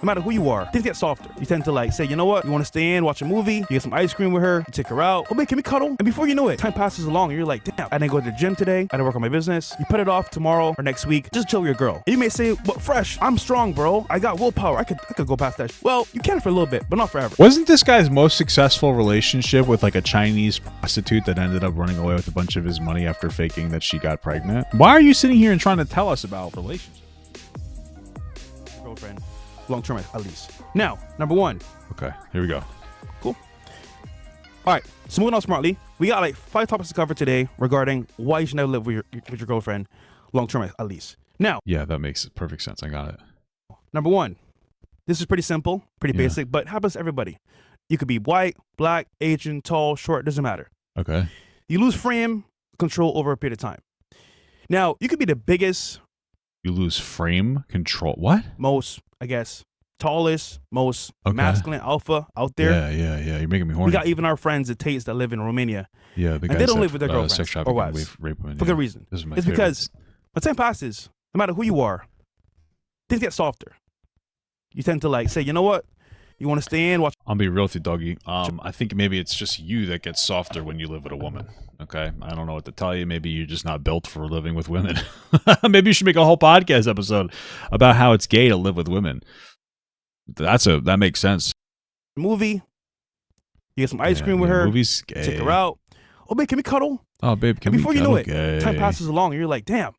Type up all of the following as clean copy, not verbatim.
No matter who you are, things get softer. You tend to like say, you know what? You want to stay in, watch a movie, you get some ice cream with her, you take her out. Oh man, can we cuddle? And before you know it, time passes along and you're like, damn, I didn't go to the gym today. I didn't work on my business. You put it off tomorrow or next week. Just chill with your girl. And you may say, but Fresh, I'm strong, bro. I got willpower. I could go past that. Well, you can for a little bit, but not forever. Wasn't this guy's most successful relationship with like a Chinese prostitute that ended up running away with a bunch of his money after faking that she got pregnant? Why are you sitting here and trying to tell us about relationships? Girlfriend. Long term at least. Now, number one. Okay, here we go. Cool. All right, so moving on smartly, we got like 5 topics to cover today regarding why you should never live with your girlfriend long term at least. Now, yeah, that makes perfect sense. I got it. Number one, this is pretty simple, pretty basic, but it happens to everybody. You could be white, black, Asian, tall, short, doesn't matter. Okay. You lose frame control over a period of time. Now, you could be the biggest. You lose frame control. What? Most, I guess, tallest, most masculine alpha out there. Yeah. You're making me horny. We got even our friends, the Tates, that live in Romania. Yeah, the guys and they don't live with their girlfriends sex or wives rape women, for good reason. It's because when time passes, no matter who you are, things get softer. You tend to like say, you know what? You want to stay in, watch. I'll be real with you, doggy. I think maybe it's just you that gets softer when you live with a woman. Okay, I don't know what to tell you. Maybe you're just not built for living with women. Maybe you should make a whole podcast episode about how it's gay to live with women. That makes sense. Movie. You get some ice cream with her. Movie's gay. Take her out. Oh babe, can we cuddle? Oh babe, can before we you cuddle? know it, Gay. time passes along and you're like, damn,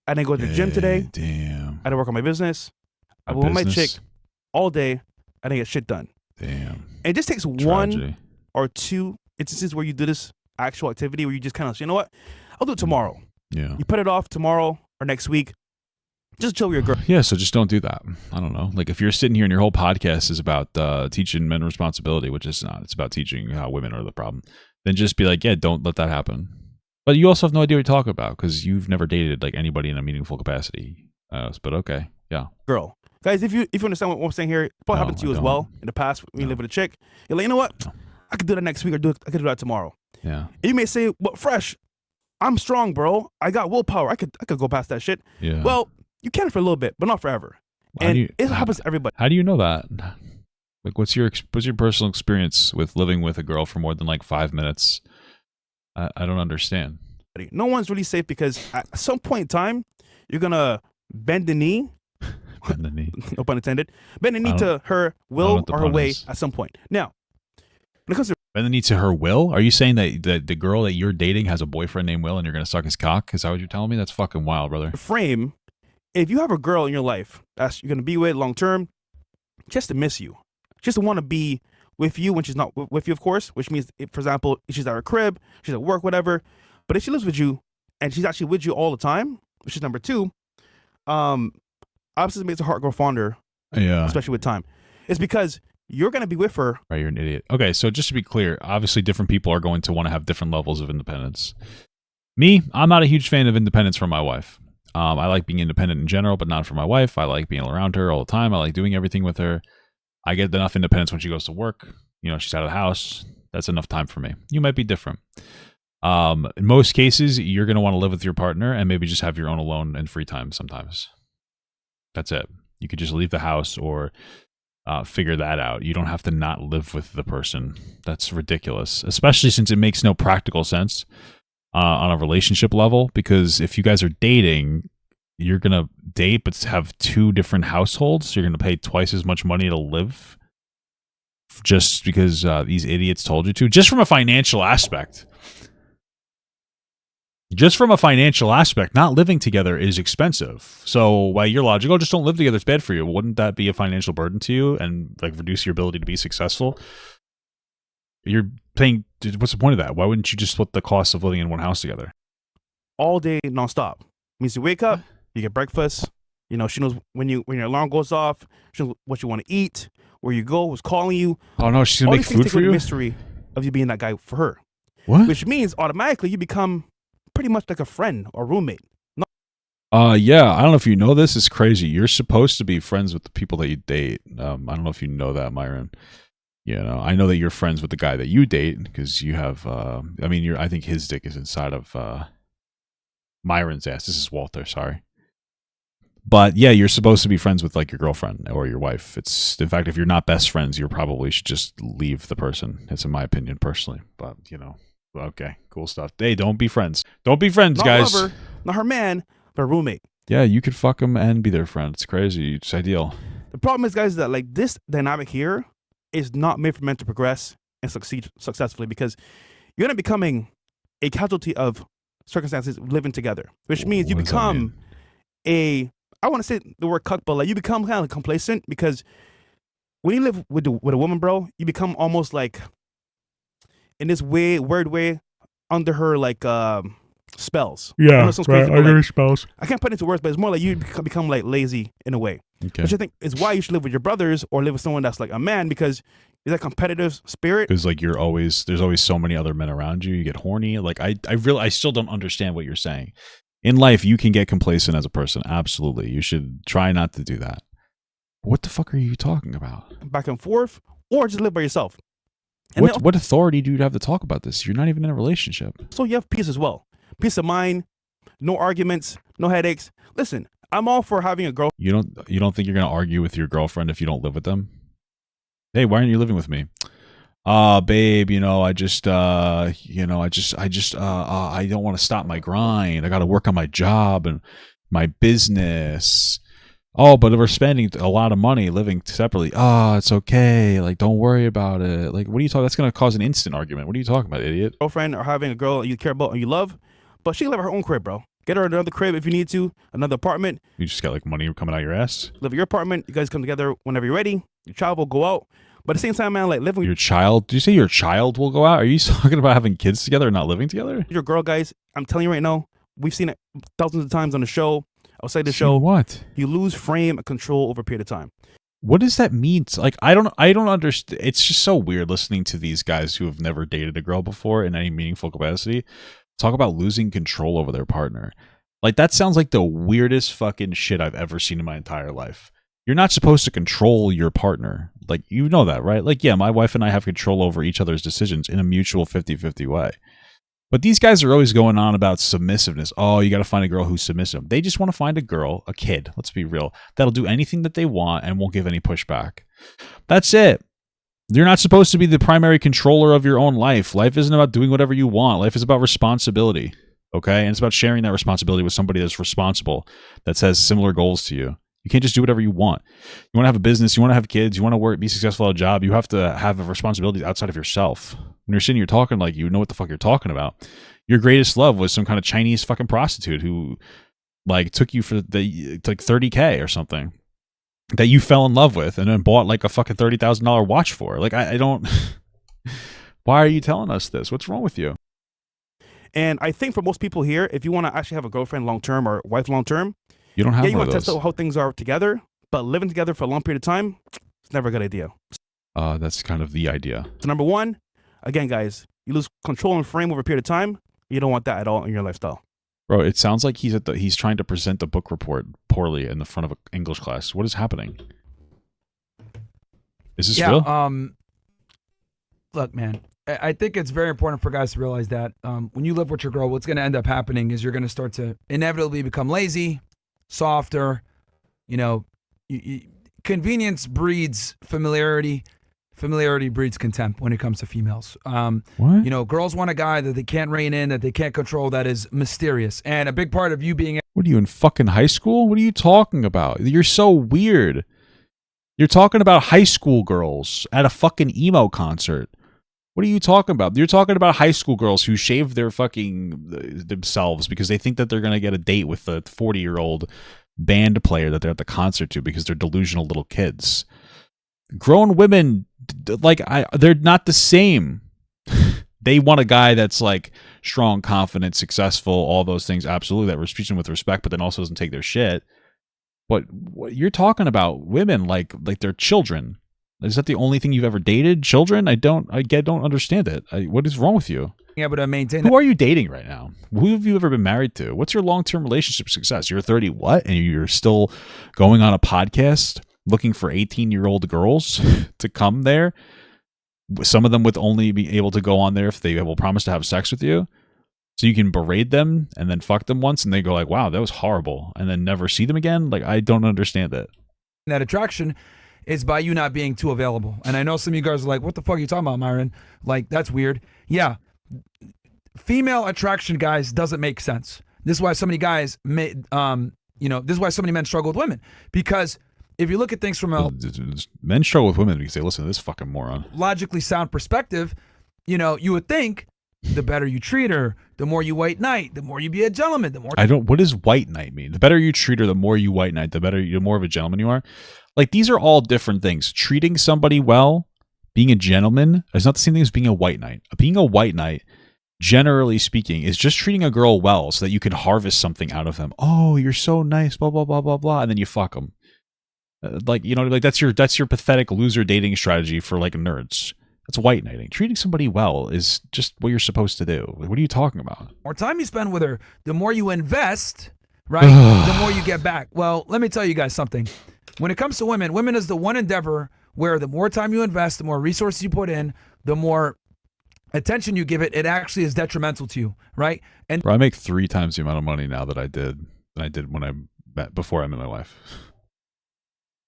I didn't go to the gym today. Damn. I didn't work on my business. I was with my chick all day. I didn't get shit done. Damn. And it just takes one or two instances where you do this actual activity where you just kind of say, you know what? I'll do it tomorrow. Yeah. You put it off tomorrow or next week. Just chill with your girl. Yeah, so just don't do that. I don't know. Like if you're sitting here and your whole podcast is about teaching men responsibility, which is not. It's about teaching how women are the problem. Then just be like, yeah, don't let that happen. But you also have no idea what you're talking about because you've never dated like anybody in a meaningful capacity. But okay, yeah. Girl. Guys, if you understand what I'm saying here, it probably happened to you as well in the past when you live with a chick. You're like, you know what? I could do that next week or I could do that tomorrow. Yeah. And you may say, but Fresh, I'm strong, bro. I got willpower. I could go past that shit. Yeah. Well, you can for a little bit, but not forever. And it happens to everybody. How do you know that? Like, what's your personal experience with living with a girl for more than like 5 minutes? I don't understand. No one's really safe because at some point in time, you're gonna bend the knee. Bend the knee. No pun intended. Bend the knee to her will or her way at some point. Now, when it comes to bend the knee to her will, are you saying that the girl that you're dating has a boyfriend named Will and you're gonna suck his cock? Is that what you're telling me? That's fucking wild, brother. Frame. If you have a girl in your life that you're gonna be with long term, just to miss you, just to want to be with you when she's not with you, of course. Which means, if, for example, if she's at her crib, she's at work, whatever. But if she lives with you and she's actually with you all the time, which is number two, obviously makes her heart grow fonder. Yeah. Especially with time. It's because you're going to be with her. Right, you're an idiot. Okay, so just to be clear, obviously different people are going to want to have different levels of independence. Me, I'm not a huge fan of independence from my wife. I like being independent in general, but not for my wife. I like being around her all the time. I like doing everything with her. I get enough independence when she goes to work. You know, she's out of the house. That's enough time for me. You might be different. In most cases, you're going to want to live with your partner and maybe just have your own alone and free time sometimes. That's it. You could just leave the house or figure that out. You don't have to not live with the person. That's ridiculous, especially since it makes no practical sense on a relationship level. Because if you guys are dating, you're going to date but have 2 different households. You're going to pay twice as much money to live just because these idiots told you to. Just from a financial aspect. Just from a financial aspect, not living together is expensive. So by your logic, just don't live together, it's bad for you. Wouldn't that be a financial burden to you and like reduce your ability to be successful? You're paying, what's the point of that? Why wouldn't you just split the cost of living in one house together? All day, nonstop. Means you wake up, you get breakfast. You know, she knows when your alarm goes off, she knows what you want to eat, where you go, who's calling you. Oh no, she's gonna make food for you? The mystery of you being that guy for her. What? Which means automatically you become pretty much like a friend or roommate. Yeah, I don't know if you know this. It's crazy. You're supposed to be friends with the people that you date. I don't know if you know that, Myron. You know, I know that you're friends with the guy that you date because you have. I think his dick is inside of Myron's ass. This is Walter. Sorry, But yeah, you're supposed to be friends with like your girlfriend or your wife. It's in fact, if you're not best friends, you probably should just leave the person. It's in my opinion personally. But okay, cool stuff. Hey, don't be friends. Don't be friends, Not guys. lover, not her man, but her roommate. Yeah, you could fuck them and be their friend. It's crazy. It's ideal. The problem is, guys, that like this dynamic here is not made for men to progress and succeed successfully, because you're gonna becoming a casualty of circumstances living together, which means you What does that become I want to say the word cuck, but like you become kind of complacent, because when you live with a woman, bro, you become almost like in this weird way under her like spells. I know it sounds crazy, but, like, spells. I can't put it into words, but it's more like you become like lazy in a way. Okay. Which I think is why you should live with your brothers or live with someone that's like a man, because is that competitive spirit. Because like there's always so many other men around you. You get horny. Like I still don't understand what you're saying. In life, you can get complacent as a person. Absolutely. You should try not to do that. What the fuck are you talking about? Back and forth, or just live by yourself. And What authority do you have to talk about this? You're not even in a relationship. so you have peace as well. Peace of mind, no arguments, no headaches. Listen, I'm all for having a girl. You don't think you're gonna argue with your girlfriend if you don't live with them? Hey, why aren't you living with me? Babe, I don't want to stop my grind. I got to work on my job and my business. Oh, but we're spending a lot of money living separately. It's okay. Like, don't worry about it. Like, what are you talking? That's going to cause an instant argument. What are you talking about, idiot? Girlfriend or having a girl you care about and you love, but she can live at her own crib, bro. Get her another crib if you need to, another apartment. You just got like money coming out your ass. Live at your apartment. You guys come together whenever you're ready. You travel, go out. But at the same time, man, like living with Your child? Did you say your child will go out? Are you talking about having kids together and not living together? your girl, guys, I'm telling you right now, we've seen it thousands of times on the show. Outside the See show, what? you lose frame and control over a period of time. What does that mean? Like, I don't understand. It's just so weird listening to these guys who have never dated a girl before in any meaningful capacity talk about losing control over their partner. Like, that sounds like the weirdest fucking shit I've ever seen in my entire life. You're not supposed to control your partner. Like, you know that, right? Like, yeah, my wife and I have control over each other's decisions in a mutual 50-50 way. But these guys are always going on about submissiveness. Oh, you got to find a girl who's submissive. They just want to find a girl, a kid, let's be real, that'll do anything that they want and won't give any pushback. That's it. You're not supposed to be the primary controller of your own life. Life isn't about doing whatever you want. Life is about responsibility, okay? And it's about sharing that responsibility with somebody that's responsible, that has similar goals to you. You can't just do whatever you want. You want to have a business, you want to have kids, you want to work, be successful at a job, you have to have responsibilities outside of yourself. When you're sitting here talking like you know what the fuck you're talking about. Your greatest love was some kind of Chinese fucking prostitute who like took you for like $30K or something that you fell in love with and then bought like a fucking $30,000 watch for. Like, I don't why are you telling us this? What's wrong with you? And I think for most people here, if you want to actually have a girlfriend long term or wife long term, You don't have you one want of to those. test out how things are together, but living together for a long period of time, it's never a good idea. That's kind of the idea. So number one, again, guys, you lose control and frame over a period of time. You don't want that at all in your lifestyle. Bro, it sounds like he's trying to present the book report poorly in the front of an English class. What is happening? Is this real? Look, man, I think it's very important for guys to realize that when you live with your girl, what's going to end up happening is you're going to start to inevitably become lazy, softer. Convenience breeds familiarity. Familiarity breeds contempt when it comes to females. What? Girls want a guy that they can't rein in, that they can't control, that is mysterious. And a big part of you being... What are you, in fucking high school? What are you talking about? You're so weird. You're talking about high school girls at a fucking emo concert. What are you talking about? You're talking about high school girls who shave their fucking themselves because they think that they're going to get a date with the 40-year-old band player that they're at the concert to because they're delusional little kids. Grown women, they're not the same. They want a guy that's like strong, confident, successful, all those things. Absolutely, that treats them with respect, but then also doesn't take their shit. But what you're talking about women like they're children. Is that the only thing you've ever dated? Children? I don't understand it. What is wrong with you? Able to maintain. Who are you dating right now? Who have you ever been married to? What's your long-term relationship success? You're 30 what? And you're still going on a podcast looking for 18-year-old girls to come there? Some of them would only be able to go on there if they will promise to have sex with you. So you can berate them and then fuck them once and they go like, wow, that was horrible. And then never see them again. Like, I don't understand it. That attraction is by you not being too available. And I know some of you guys are like, what the fuck are you talking about, Myron? Like, that's weird. Yeah. Female attraction, guys, doesn't make sense. This is why so many guys, this is why so many men struggle with women. Because if you look at things from a Men struggle with women because they listen to this fucking moron. Logically sound perspective, you would think the better you treat her, the more you white knight, the more you be a gentleman, the more. What does white knight mean? The better you treat her, the more you white knight, the more of a gentleman you are. Like, these are all different things. Treating somebody well, being a gentleman, is not the same thing as being a white knight. Being a white knight, generally speaking, is just treating a girl well so that you can harvest something out of them. Oh, you're so nice, blah, blah, blah, blah, blah. And then you fuck them. That's your pathetic loser dating strategy for like nerds. That's white knighting. Treating somebody well is just what you're supposed to do. What are you talking about? The more time you spend with her, the more you invest, right? The more you get back. Well, let me tell you guys something. When it comes to women is the one endeavor where the more time you invest, the more resources you put in, the more attention you give it, it actually is detrimental to you, right? And Bro, I make 3 times the amount of money now that I did before I met my wife.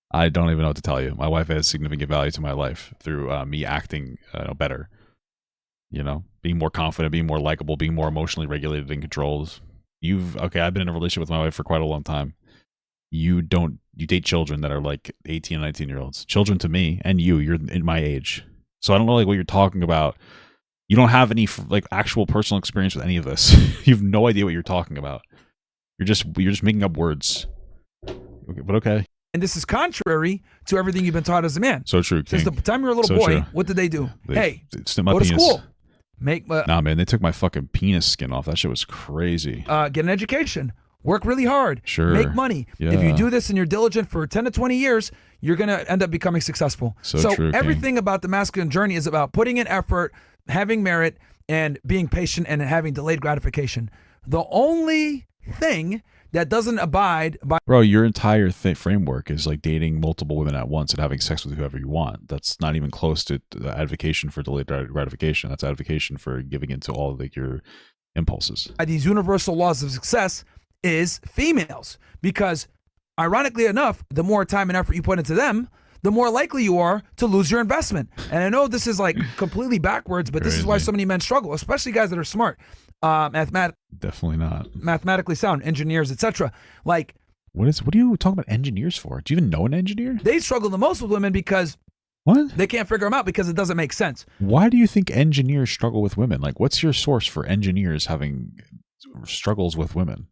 I don't even know what to tell you. My wife has significant value to my life through me acting better. Being more confident, being more likable, being more emotionally regulated and controlled. I've been in a relationship with my wife for quite a long time. You date children that are like 18 and 19-year-olds. Children to me and you're in my age. So I don't know like what you're talking about. You don't have any like actual personal experience with any of this. You have no idea what you're talking about. You're just making up words. Okay, but okay. And this is contrary to everything you've been taught as a man. So true, King. Since the time you were a little boy, what did they do? They go to school. Nah, man, they took my fucking penis skin off. That shit was crazy. Get an education. Work really hard. Sure. Make money. Yeah. If you do this and you're diligent for 10 to 20 years, you're going to end up becoming successful. So true, everything King. about the masculine journey is about putting in effort, having merit, and being patient and having delayed gratification. The only thing that doesn't abide by... Bro, your entire framework is like dating multiple women at once and having sex with whoever you want. That's not even close to the advocation for delayed gratification. That's advocation for giving into all of like your impulses. These universal laws of success is females. Because ironically enough, the more time and effort you put into them, the more likely you are to lose your investment. And I know this is like completely backwards, but this is why so many men struggle, especially guys that are smart. Definitely not mathematically sound, engineers, etc. Like, what are you talking about engineers for? Do you even know an engineer? They struggle the most with women because what? They can't figure them out because it doesn't make sense. Why do you think engineers struggle with women? Like, what's your source for engineers having struggles with women?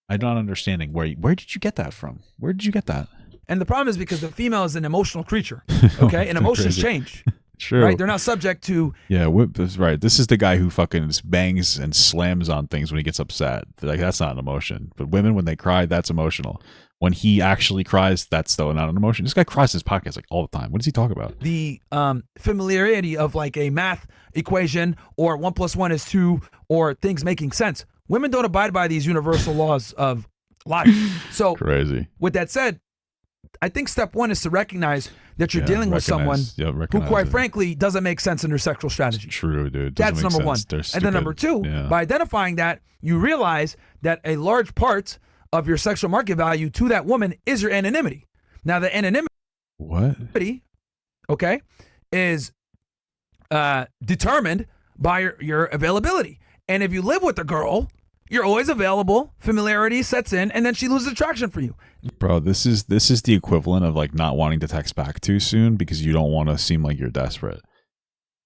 I'm not understanding. Where did you get that from? Where did you get that? And the problem is because the female is an emotional creature, okay? And emotions change. True. Right? They're not subject to... Yeah, right. This is the guy who fucking bangs and slams on things when he gets upset. Like, that's not an emotion. But women, when they cry, that's emotional. When he actually cries, that's still not an emotion. This guy cries in his podcast like all the time. What does he talk about? The familiarity of like a math equation or 1 + 1 is 2 or things making sense. Women don't abide by these universal laws of life. So, crazy. With that said, I think step one is to recognize that you're dealing with someone who, quite frankly, doesn't make sense in their sexual strategy. True, dude. That's number one. And then number two, by identifying that, you realize that a large part of your sexual market value to that woman is your anonymity. Now, the anonymity, okay, is determined by your availability. And if you live with a girl, you're always available, familiarity sets in, and then she loses attraction for you. Bro, this is the equivalent of like not wanting to text back too soon because you don't want to seem like you're desperate.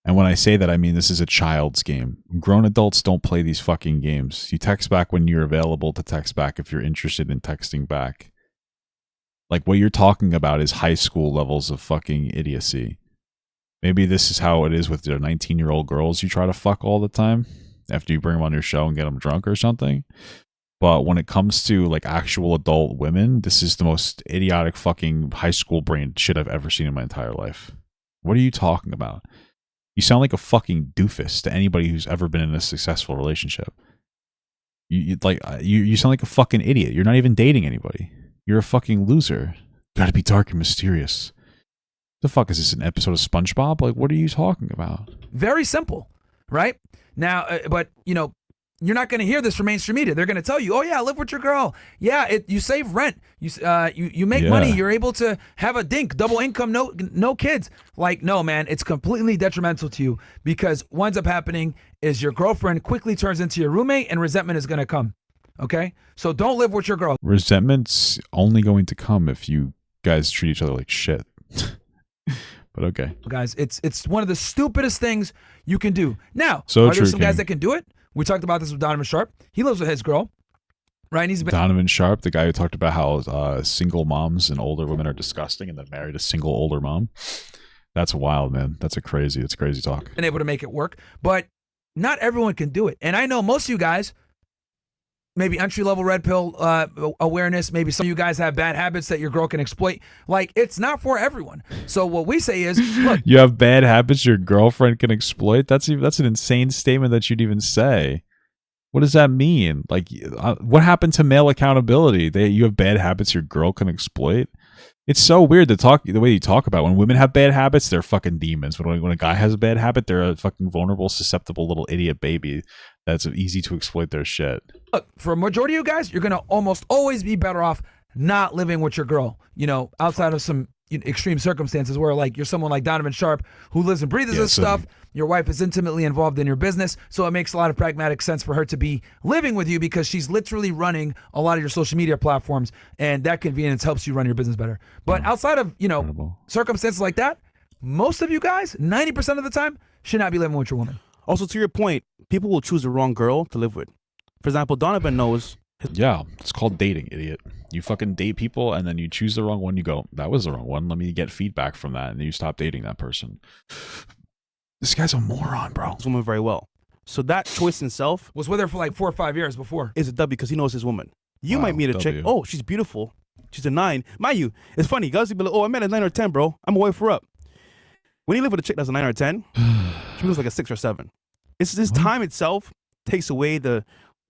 And when I say that, I mean this is a child's game. Grown adults don't play these fucking games. You text back when you're available to text back if you're interested in texting back. Like what you're talking about is high school levels of fucking idiocy. Maybe this is how it is with your 19-year-old girls you try to fuck all the time after you bring them on your show and get them drunk or something. But when it comes to like actual adult women, this is the most idiotic fucking high school brain shit I've ever seen in my entire life. What are you talking about? You sound like a fucking doofus to anybody who's ever been in a successful relationship. You sound like a fucking idiot. You're not even dating anybody. You're a fucking loser. Gotta be dark and mysterious. The fuck is this, an episode of SpongeBob? Like, what are you talking about? Very simple, right? Now, but, you know, you're not going to hear this from mainstream media. They're going to tell you, oh yeah, live with your girl. Yeah, you save rent. You make money. You're able to have a dink, double income, no kids. Like, no, man, it's completely detrimental to you, because what ends up happening is your girlfriend quickly turns into your roommate, and resentment is going to come. Okay, so don't live with your girl. Resentment's only going to come if you guys treat each other like shit. But okay, guys, it's one of the stupidest things you can do. Now, so are there some guys that can do it? We talked about this with Donovan Sharp. He lives with his girl, right? And he's been Donovan Sharp, the guy who talked about how single moms and older women are disgusting, and then married a single older mom. That's wild, man. That's crazy talk. been able to make it work, but not everyone can do it. And I know most of you guys, maybe entry-level red pill awareness, maybe some of you guys have bad habits that your girl can exploit. Like, it's not for everyone. So what we say is, look, you have bad habits your girlfriend can exploit? That's an insane statement that you'd even say. What does that mean? Like, what happened to male accountability? You have bad habits your girl can exploit? It's so weird to talk the way you talk about. When women have bad habits, they're fucking demons. When a guy has a bad habit, they're a fucking vulnerable, susceptible little idiot baby that's easy to exploit their shit. Look, for a majority of you guys, you're going to almost always be better off not living with your girl, outside of some extreme circumstances where, like, you're someone like Donovan Sharp who lives and breathes this stuff. Your wife is intimately involved in your business, so it makes a lot of pragmatic sense for her to be living with you, because she's literally running a lot of your social media platforms, and that convenience helps you run your business better. But outside of, circumstances like that, most of you guys, 90% of the time, should not be living with your woman. Also, to your point, people will choose the wrong girl to live with. For example, Donovan knows. Yeah, it's called dating, idiot. You fucking date people, and then you choose the wrong one. You go, that was the wrong one. Let me get feedback from that, and then you stop dating that person. This guy's a moron, bro. His woman very well. So that choice in self was with her for like 4 or 5 years before. Is a W, because he knows his woman. You might meet a chick. Oh, she's beautiful. She's a 9. Mind you, it's funny. Guys will be like, oh, I met a 9 or 10, bro. I'm gonna wife her up. When you live with a chick that's a 9 or 10, she looks like a 6 or 7. It's this time itself takes away the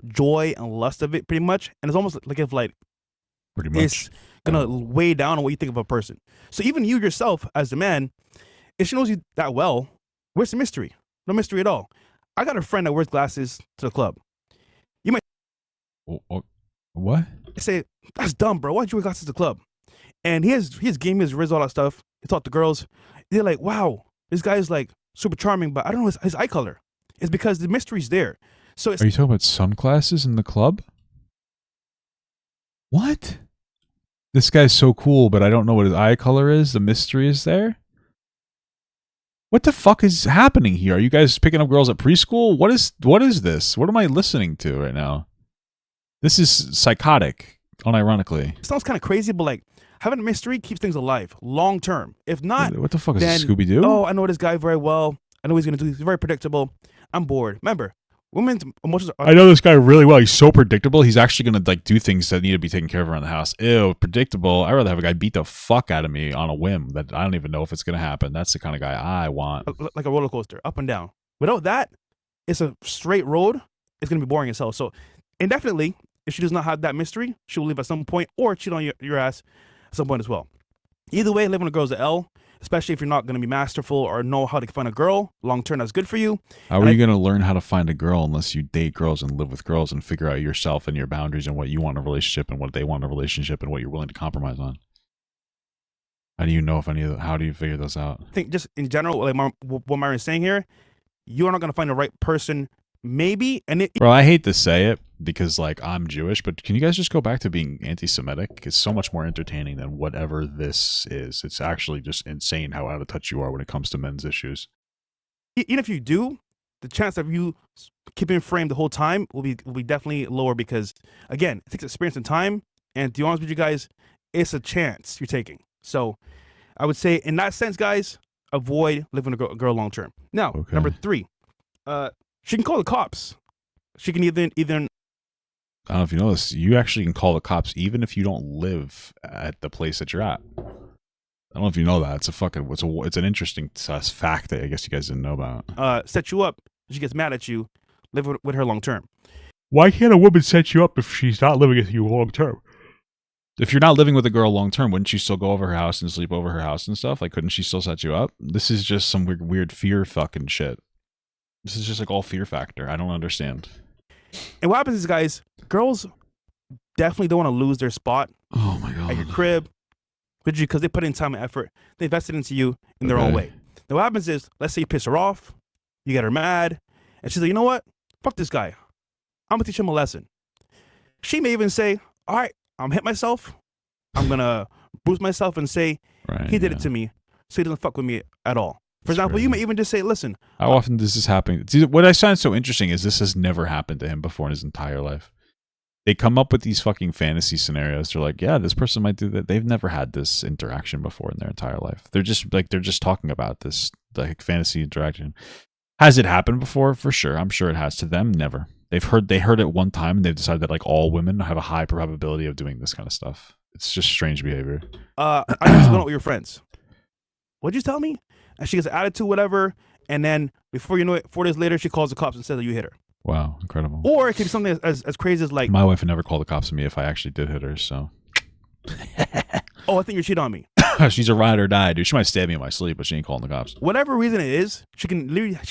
joy and lust of it, pretty much. And it's almost like if pretty much it's gonna weigh down on what you think of a person. So even you yourself as the man, if she knows you that well, where's the mystery? No mystery at all. I got a friend that wears glasses to the club. You might what? say, that's dumb, bro. Why'd you wear glasses to the club? And he has game, his riz, all that stuff. He talked to girls. They're like, wow, this guy's like super charming, but I don't know his eye color. It's because the mystery's there. So are you talking about sunglasses in the club? What? This guy's so cool, but I don't know what his eye color is. The mystery is there. What the fuck is happening here? Are you guys picking up girls at preschool? What is this? What am I listening to right now? This is psychotic, unironically. It sounds kind of crazy, but like having a mystery keeps things alive long term. If not, what the fuck is this, Scooby-Doo? Oh, I know this guy very well. I know what he's gonna do. He's very predictable. I'm bored. Remember, women's emotions are. I know this guy really well. He's so predictable. He's actually gonna like do things that need to be taken care of around the house. Ew, predictable. I'd rather have a guy beat the fuck out of me on a whim that I don't even know if it's gonna happen. That's the kind of guy I want. Like a roller coaster, up and down. Without that, it's a straight road. It's gonna be boring as hell. So, indefinitely, if she does not have that mystery, she will leave at some point or cheat on your ass at some point as well. Either way, living with a girl is an L. Especially if you're not going to be masterful or know how to find a girl long term that's good for you. How are you going to learn how to find a girl unless you date girls and live with girls and figure out yourself and your boundaries and what you want in a relationship and what they want in a relationship and what you're willing to compromise on? How do you know if how do you figure those out? I think just in general, like what Myron's saying here, you're not going to find the right person, maybe. Bro, I hate to say it because like I'm Jewish, but can you guys just go back to being anti-Semitic? It's so much more entertaining than whatever this is. It's actually just insane how out of touch you are when it comes to men's issues. Even if you do, the chance of you keeping framed the whole time will be definitely lower because, again, it takes experience and time. And to be honest with you guys, it's a chance you're taking. So I would say in that sense, guys, avoid living with a girl long term. Now, number 3, she can call the cops. She can either I don't know if you know this, you actually can call the cops even if you don't live at the place that you're at. I don't know if you know that. It's an interesting fact that I guess you guys didn't know about. Set you up. She gets mad at you. Live with her long term. Why can't a woman set you up if she's not living with you long term? If you're not living with a girl long term, wouldn't you still go over her house and sleep over her house and stuff? Like, couldn't she still set you up? This is just some weird fear fucking shit. This is just like all fear factor. I don't understand. And what happens is, guys, girls definitely don't want to lose their spot Oh my at your god. crib, because they put in time and effort. They invested into you in their own Okay. way. Now, what happens is, let's say you piss her off, you get her mad, and she's like, you know what? Fuck this guy. I'm gonna teach him a lesson. She may even say, all right, I'm gonna hit myself. I'm gonna bruise myself and say Right. he did it to me, so he doesn't fuck with me at all. For That's example, you may crazy. even just say, listen, How often does this happen? See, what I find so interesting is this has never happened to him before in his entire life. They come up with these fucking fantasy scenarios. They're like, yeah, this person might do that. They've never had this interaction before in their entire life. They're just talking about this like fantasy interaction. Has it happened before? For sure. I'm sure it has. To them, never. They heard it one time and they've decided that like all women have a high probability of doing this kind of stuff. It's just strange behavior. I just went out with your friends. What'd you tell me? And she gets an attitude, whatever, and then before you know it, 4 days later, she calls the cops and says that you hit her. Wow, incredible. Or it could be something as crazy as like, My wife would never call the cops on me if I actually did hit her, so. oh, I think you're cheating on me. She's a ride or die, dude. She might stab me in my sleep, but she ain't calling the cops. Whatever reason it is, she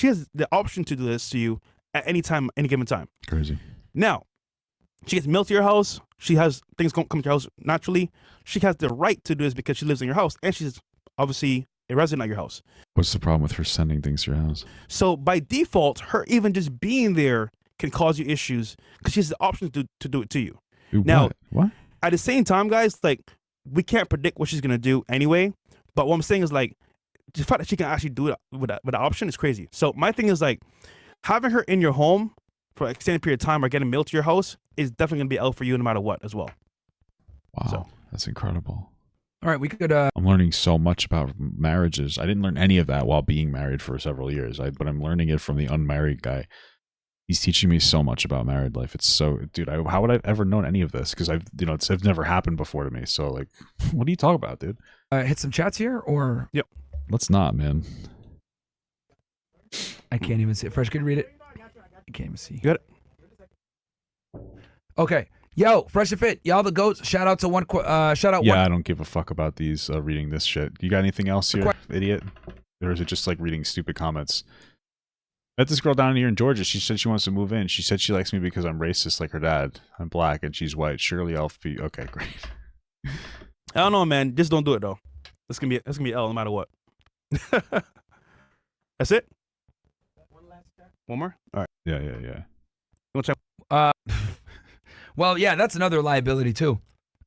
has the option to do this to you at any time, any given time. Crazy. Now, she gets mail to your house. She has things come to your house naturally. She has the right to do this because she lives in your house, and she's obviously a resident at your house. What's the problem with her sending things to your house? So by default, her even just being there can cause you issues because she has the option to do it to you. Dude, Now- what? At the same time, guys, like, we can't predict what she's gonna do anyway. But what I'm saying is, like, the fact that she can actually do it with the option is crazy. So my thing is, like, having her in your home for an extended period of time or getting mail to your house is definitely gonna be L for you no matter what as well. Wow, So- that's incredible. All right, we could. I'm learning so much about marriages. I didn't learn any of that while being married for several years, but I'm learning it from the unmarried guy. He's teaching me so much about married life. It's so, dude, how would I have ever known any of this? Because it's never happened before to me. So, like, what are you talking about, dude? Hit some chats here, or Let's not, man. I can't even see it. Fresh, could you read it? I can't even see. Got it. Okay. Yo, Fresh and Fit, y'all the goats. Shout out to one. Shout out Yeah, one. I don't give a fuck about these reading this shit. You got anything else here, idiot? Or is it just like reading stupid comments? Met this girl down here in Georgia. She said she wants to move in. She said she likes me because I'm racist like her dad. I'm black and she's white. Surely I'll be okay. Great. I don't know, man. Just don't do it though. That's gonna be L no matter what. That's it. One more. All right. Yeah. You want to check? Well, yeah, that's another liability too.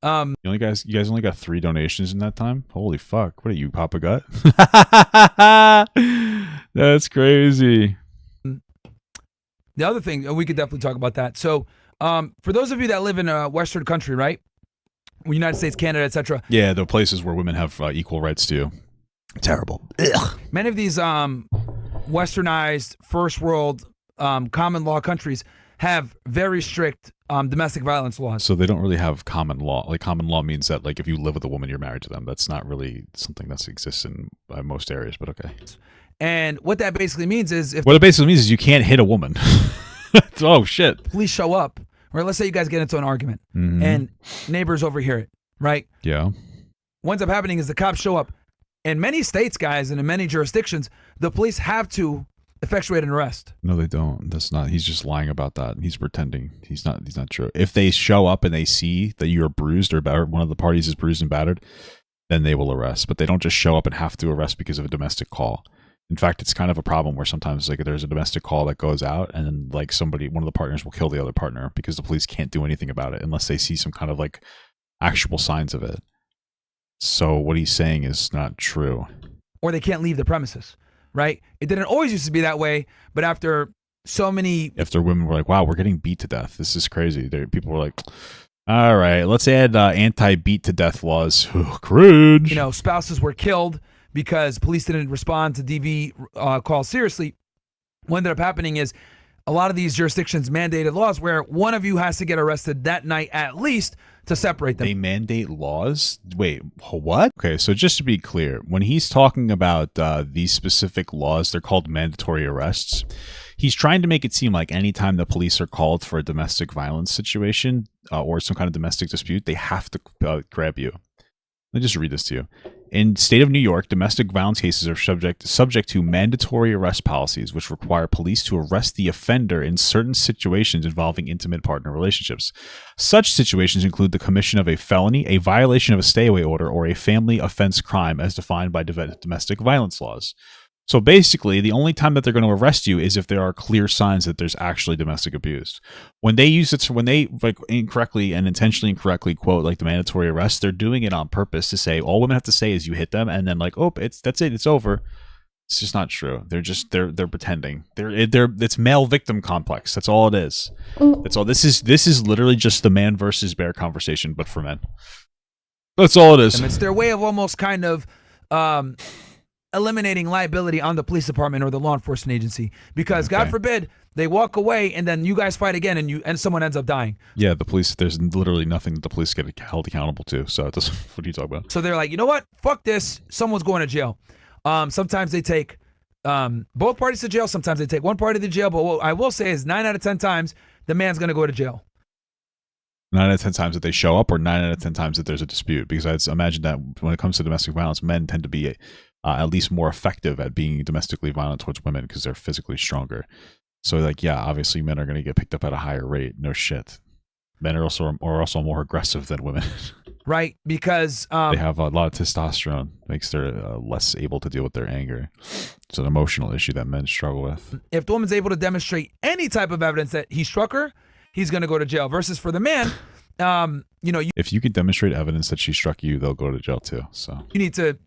You guys only got 3 donations in that time. Holy fuck! What are you, Papa Gut? That's crazy. The other thing, we could definitely talk about that. So, for those of you that live in a Western country, right? United States, Canada, etc. Yeah, the places where women have equal rights too. Terrible. Ugh. Many of these westernized, first world, common law countries have very strict domestic violence laws. So they don't really have common law. Like common law means that like if you live with a woman, you're married to them. That's not really something that exists in most areas. But okay. And what that basically means is if What it basically means is you can't hit a woman. Oh shit. police show up, or let's say you guys get into an argument Mhm. and neighbors overhear it, right? Yeah. What ends up happening is the cops show up. In many states, guys, and in many jurisdictions, the police have to effectuate an arrest. No, they don't. That's not. He's just lying about that. He's pretending. He's not true. If they show up and they see that you're bruised or battered, one of the parties is bruised and battered, then they will arrest. But they don't just show up and have to arrest because of a domestic call. In fact, it's kind of a problem where sometimes like there's a domestic call that goes out and then like one of the partners will kill the other partner because the police can't do anything about it unless they see some kind of like actual signs of it. So what he's saying is not true. Or they can't leave the premises, right? It didn't always used to be that way, but after so many After women were like, wow, we're getting beat to death. This is crazy. People were like, all right, let's add anti-beat to death laws. Cringe. spouses were killed because police didn't respond to DV calls seriously. What ended up happening is a lot of these jurisdictions mandated laws where one of you has to get arrested that night at least to separate them. They mandate laws? Wait, what? Okay, so just to be clear, when he's talking about these specific laws, they're called mandatory arrests. He's trying to make it seem like anytime the police are called for a domestic violence situation or some kind of domestic dispute, they have to grab you. Let me just read this to you. In state of New York, domestic violence cases are subject to mandatory arrest policies, which require police to arrest the offender in certain situations involving intimate partner relationships. Such situations include the commission of a felony, a violation of a stay-away order, or a family offense crime as defined by domestic violence laws. So basically, the only time that they're going to arrest you is if there are clear signs that there's actually domestic abuse. When they use it, when they like incorrectly and intentionally incorrectly quote like the mandatory arrest, they're doing it on purpose to say all women have to say is you hit them, and then like, oh, that's it, it's over. It's just not true. They're pretending. It's male victim complex. That's all it is. That's all. This is literally just the man versus bear conversation, but for men. That's all it is. And it's their way of almost kind of eliminating liability on the police department or the law enforcement agency, because God forbid they walk away and then you guys fight again and someone ends up dying. Yeah, the police, there's literally nothing that the police get held accountable to. So it doesn't, what are you talking about? So they're like, you know what? Fuck this. Someone's going to jail. Sometimes they take both parties to jail. Sometimes they take one party to jail. But what I will say is 9 out of 10 times the man's going to go to jail. 9 out of 10 times that they show up, or 9 out of 10 times that there's a dispute? Because I'd imagine that when it comes to domestic violence, men tend to be at least more effective at being domestically violent towards women because they're physically stronger. So like, yeah, obviously men are going to get picked up at a higher rate. No shit. Men are also more aggressive than women. Right, because they have a lot of testosterone, makes them less able to deal with their anger. It's an emotional issue that men struggle with. If the woman's able to demonstrate any type of evidence that he struck her, he's going to go to jail. Versus for the man, if you can demonstrate evidence that she struck you, they'll go to jail too. So you need to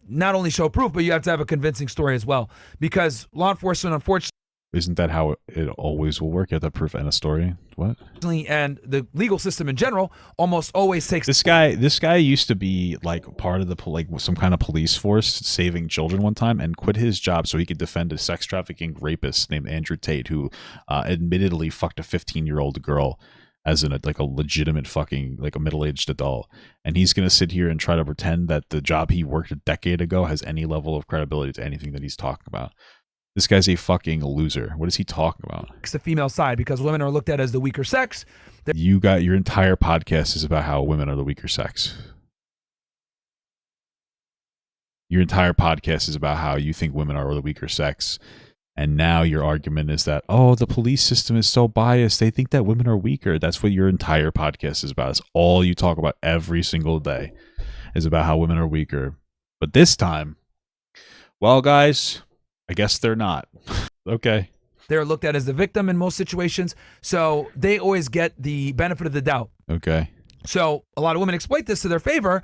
not only show proof, but you have to have a convincing story as well. Because law enforcement, unfortunately, isn't that how it always will work? You have to have proof and a story. What? And the legal system in general almost always takes. This guy used to be like part of the some kind of police force saving children one time, and quit his job so he could defend a sex trafficking rapist named Andrew Tate, who admittedly fucked a 15-year-old girl as a legitimate fucking a middle-aged adult. And he's gonna sit here and try to pretend that the job he worked a decade ago has any level of credibility to anything that he's talking about. This guy's a fucking loser. What is he talking about? It's the female side, because women are looked at as the weaker sex. You got your entire podcast is about how women are the weaker sex. Your entire podcast is about how you think women are the weaker sex. And now your argument is that, oh, the police system is so biased. They think that women are weaker. That's what your entire podcast is about. It's all you talk about every single day is about how women are weaker. But this time, well, guys, I guess they're not. Okay. They're looked at as the victim in most situations. So they always get the benefit of the doubt. Okay. So a lot of women exploit this to their favor.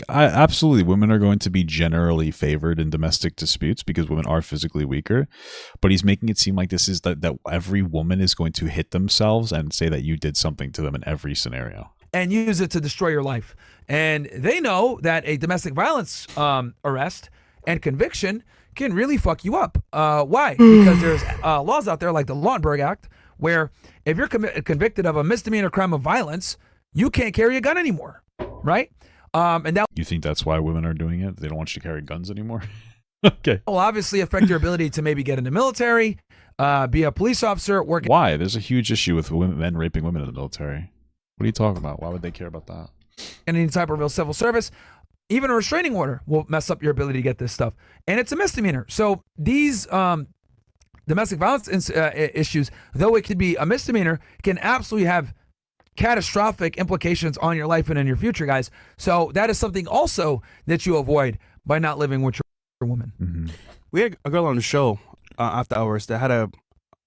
Absolutely, women are going to be generally favored in domestic disputes because women are physically weaker. But he's making it seem like this is that every woman is going to hit themselves and say that you did something to them in every scenario. And use it to destroy your life. And they know that a domestic violence arrest and conviction can really fuck you up. Why? Because there's laws out there like the Lautenberg Act, where if you're convicted of a misdemeanor crime of violence, you can't carry a gun anymore, right? And that you think that's why women are doing it? They don't want you to carry guns anymore? Okay. will obviously affect your ability to maybe get in the military, be a police officer, work. Why? There's a huge issue with men raping women in the military. What are you talking about? Why would they care about that? In any type of civil service. Even a restraining order will mess up your ability to get this stuff. And it's a misdemeanor. So these domestic violence issues, though it could be a misdemeanor, can absolutely have catastrophic implications on your life and in your future, guys. So that is something also that you avoid by not living with your woman. Mm-hmm. We had a girl on the show after hours that had I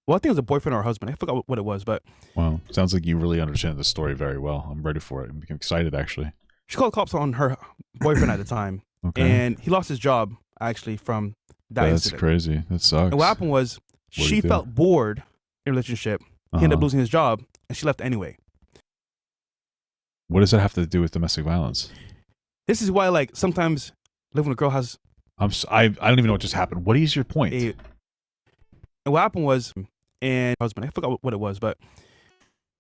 think it was a boyfriend or a husband. I forgot what it was, but. Wow. Sounds like you really understand the story very well. I'm ready for it. I'm excited, actually. She called the cops on her boyfriend at the time. Okay. And he lost his job, actually, from that incident. That's crazy. That sucks. And what happened was she felt bored in a relationship. He ended up losing his job, and she left anyway. What does that have to do with domestic violence? This is why, sometimes living with a girl has... I don't even know what just happened. What is your point? And what happened was, and husband, I forgot what it was, but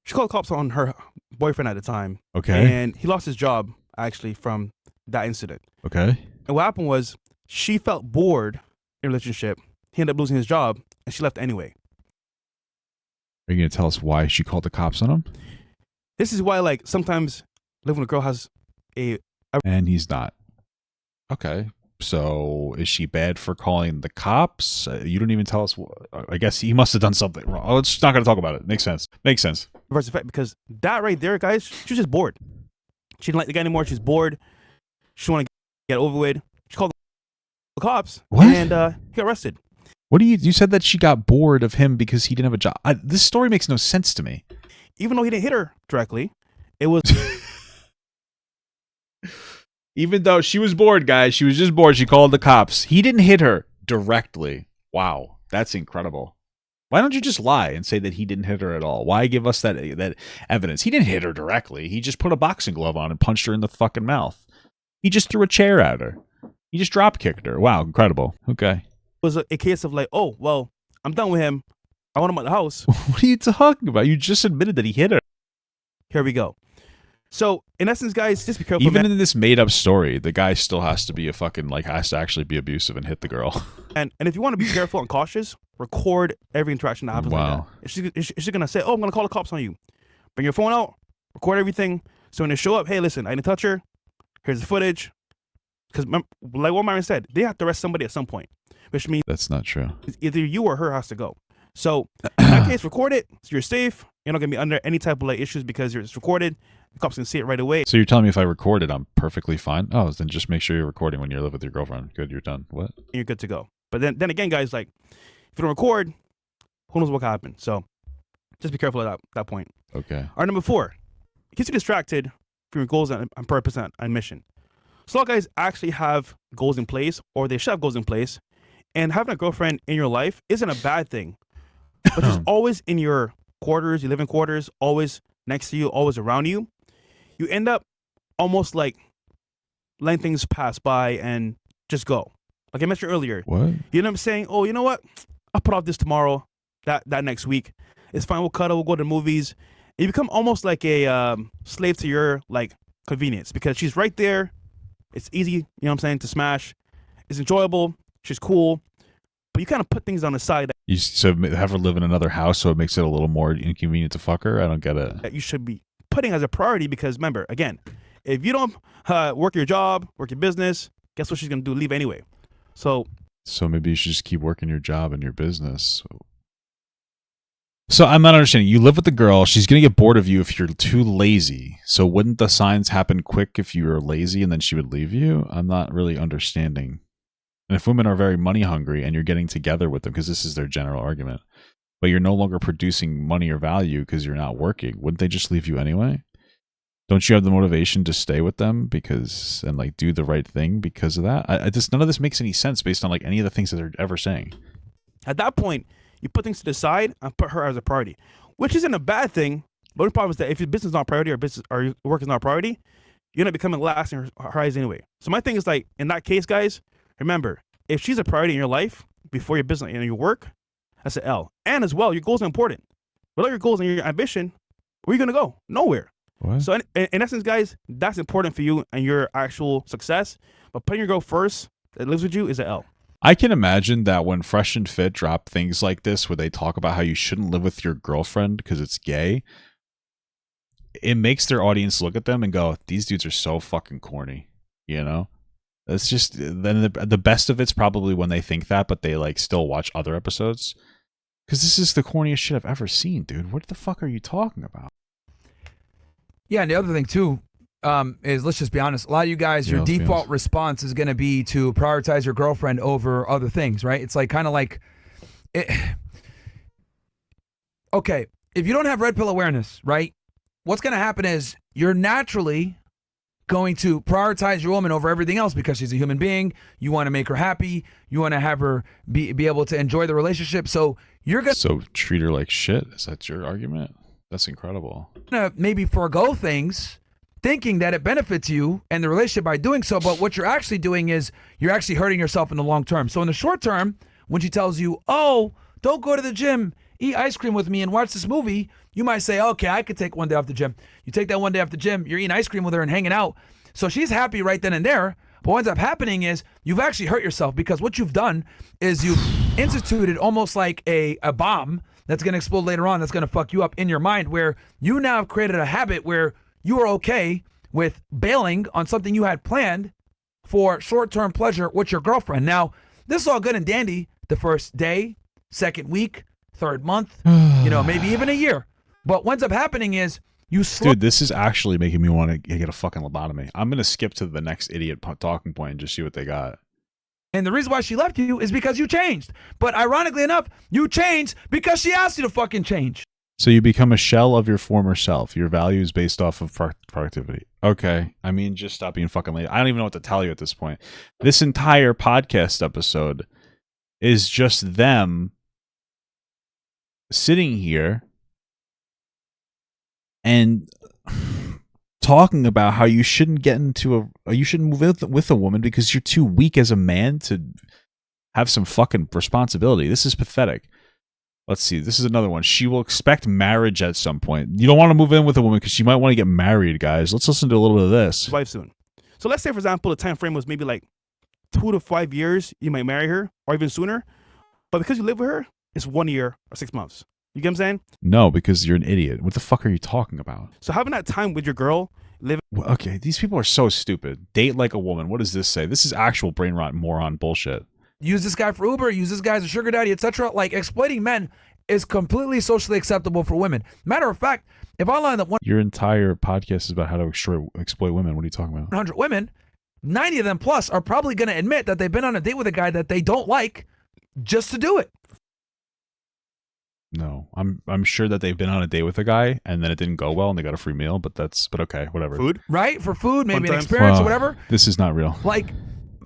she called the cops on her boyfriend at the time. Okay. And he lost his job, actually, from that incident. Okay. And what happened was she felt bored in a relationship. He ended up losing his job, and she left anyway. Are you going to tell us why she called the cops on him? This is why, sometimes living with a girl has And he's not. Okay. So is she bad for calling the cops? You don't even tell us. I guess he must have done something wrong. Oh, it's not going to talk about it. Makes sense. Makes sense. Versus effect, because that right there, guys, she was just bored. She didn't like the guy anymore. She's bored. She wanted to get over with. She called the cops. What? And he got arrested. What do you said that she got bored of him because he didn't have a job? This story makes no sense to me. Even though he didn't hit her directly, it was Even though she was bored, guys, she was just bored. She called the cops. He didn't hit her directly. Wow, that's incredible. Why don't you just lie and say that he didn't hit her at all? Why give us that evidence? He didn't hit her directly. He just put a boxing glove on and punched her in the fucking mouth. He just threw a chair at her. He just drop kicked her. Wow, incredible. Okay. was a case of like, oh, well, I'm done with him. I want him at the house. What are you talking about? You just admitted that he hit her. Here we go. So, in essence, guys, just be careful. Even in this made-up story, the guy still has to be has to actually be abusive and hit the girl. And if you want to be careful and cautious, record every interaction that happens. Wow. Like that. If she's going to say, oh, I'm going to call the cops on you, bring your phone out, record everything. So when they show up, hey, listen, I didn't touch her. Here's the footage. Because like what Myron said, they have to arrest somebody at some point, which means That's not true. either you or her has to go. So in that case, record it. So you're safe. You're not going to be under any type of like issues because it's recorded. The cops can see it right away. So you're telling me if I record it, I'm perfectly fine? Oh, then just make sure you're recording when you live with your girlfriend. Good, you're done. What? And you're good to go. But then again, guys, like if you don't record, who knows what can happen? So just be careful at that point. Okay. All right, number 4, it gets you distracted from your goals and purpose and mission. So a lot of guys actually have goals in place, or they should have goals in place. And having a girlfriend in your life isn't a bad thing. But she's always in your quarters, you live in quarters, always next to you, always around you. You end up almost like letting things pass by and just go. Like I mentioned earlier. What? You know what I'm saying? Oh, you know what? I'll put off this tomorrow, that next week. It's fine. We'll cuddle. We'll go to the movies. And you become almost like a slave to your like convenience because she's right there. It's easy, you know what I'm saying, to smash. It's enjoyable. She's cool. But you kind of put things on the side So have her live in another house so it makes it a little more inconvenient to fuck her? I don't get it. that you should be putting as a priority because remember, again, if you don't work your job, work your business, guess what she's going to do? Leave anyway. So maybe you should just keep working your job and your business. So I'm not understanding. You live with the girl. She's going to get bored of you if you're too lazy. So wouldn't the signs happen quick if you were lazy and then she would leave you? I'm not really understanding. And if women are very money hungry and you're getting together with them, because this is their general argument, but you're no longer producing money or value because you're not working, wouldn't they just leave you anyway? Don't you have the motivation to stay with them and like do the right thing because of that? I just none of this makes any sense based on like any of the things that they're ever saying. at that point, you put things to the side and put her as a priority, which isn't a bad thing. But the problem is that if your business is not a priority or your work is not a priority, you're not becoming last in her eyes anyway. So my thing is like, in that case, guys, remember, if she's a priority in your life before your business and your work, that's an L. And as well, your goals are important. Without your goals and your ambition, where are you going to go? Nowhere. What? So in essence, guys, that's important for you and your actual success. But putting your girl first that lives with you is an L. I can imagine that when Fresh and Fit drop things like this where they talk about how you shouldn't live with your girlfriend because it's gay, it makes their audience look at them and go, these dudes are so fucking corny, you know? It's just, then the best of it's probably when they think that, but they like still watch other episodes. Because this is the corniest shit I've ever seen, dude. What the fuck are you talking about? Yeah, and the other thing too is, let's just be honest, a lot of you guys, your default response is going to be to prioritize your girlfriend over other things, right? It's like kind of like, okay, if you don't have red pill awareness, right, what's going to happen is you're naturally going to prioritize your woman over everything else because she's a human being. You want to make her happy. You want to have her be able to enjoy the relationship. So you're going So treat her like shit? Is that your argument? That's incredible. to maybe forego things thinking that it benefits you and the relationship by doing so, but what you're actually doing is you're actually hurting yourself in the long term. So in the short term, when she tells you, oh, don't go to the gym, eat ice cream with me and watch this movie, you might say, okay, I could take one day off the gym. You take that one day off the gym, you're eating ice cream with her and hanging out. So she's happy right then and there. But what ends up happening is you've actually hurt yourself because what you've done is you've instituted almost like a bomb that's going to explode later on, that's going to fuck you up in your mind, where you now have created a habit where you are okay with bailing on something you had planned for short-term pleasure with your girlfriend. Now, this is all good and dandy the first day, second week, third month, maybe even a year. But what ends up happening is you Dude, this is actually making me want to get a fucking lobotomy. I'm going to skip to the next idiot talking point and just see what they got. And the reason why she left you is because you changed. But ironically enough, you changed because she asked you to fucking change. So you become a shell of your former self. Your value is based off of productivity. Okay. I mean, just stop being fucking late. I don't even know what to tell you at this point. This entire podcast episode is just them sitting here and talking about how you shouldn't get into you shouldn't move with a woman because you're too weak as a man to have some fucking responsibility. This is pathetic. Let's see. This is another one. She will expect marriage at some point. You don't want to move in with a woman because she might want to get married, guys. Let's listen to a little bit of this. Wife soon. So let's say, for example, the time frame was maybe like 2 to 5 years. You might marry her, or even sooner. But because you live with her, it's 1 year or 6 months. You get what I'm saying? No, because you're an idiot. What the fuck are you talking about? So having that time with your girl, Well, okay, these people are so stupid. Date like a woman. What does this say? This is actual brain rot moron bullshit. Use this guy for Uber, use this guy as a sugar daddy, etc. Like, exploiting men is completely socially acceptable for women. Matter of fact, if I line up Your entire podcast is about how to exploit women. What are you talking about? 100 women, 90 of them plus are probably going to admit that they've been on a date with a guy that they don't like just to do it. No, I'm sure that they've been on a date with a guy and then it didn't go well and they got a free meal, but okay, whatever. food. Right? For food, maybe an Sometimes. experience or whatever. This is not real. Like,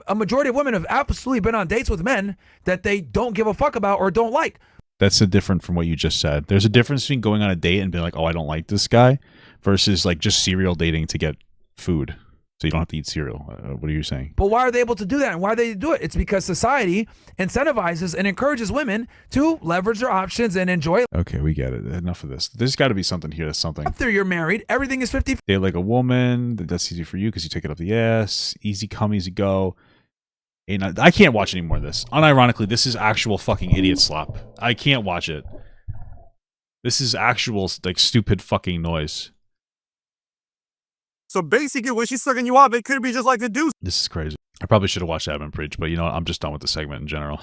a majority of women have absolutely been on dates with men that they don't give a fuck about or don't like. That's different from what you just said. There's a difference between going on a date and being like, oh, I don't like this guy, versus like just serial dating to get food. So you don't have to eat cereal. What are you saying? But why are they able to do that? And why do they do it? It's because society incentivizes and encourages women to leverage their options and enjoy. Okay, we get it. Enough of this. There's got to be something here. That's something. After you're married, everything is 50. Date like a woman. That's easy for you because you take it up the ass. Easy come, easy go. And I can't watch any more of this. Unironically, this is actual fucking idiot slop. I can't watch it. This is actual like stupid fucking noise. So basically, when she's sucking you off, it could be just like the deuce. This is crazy. I probably should have watched Admin Preach, but you know what? I'm just done with the segment in general.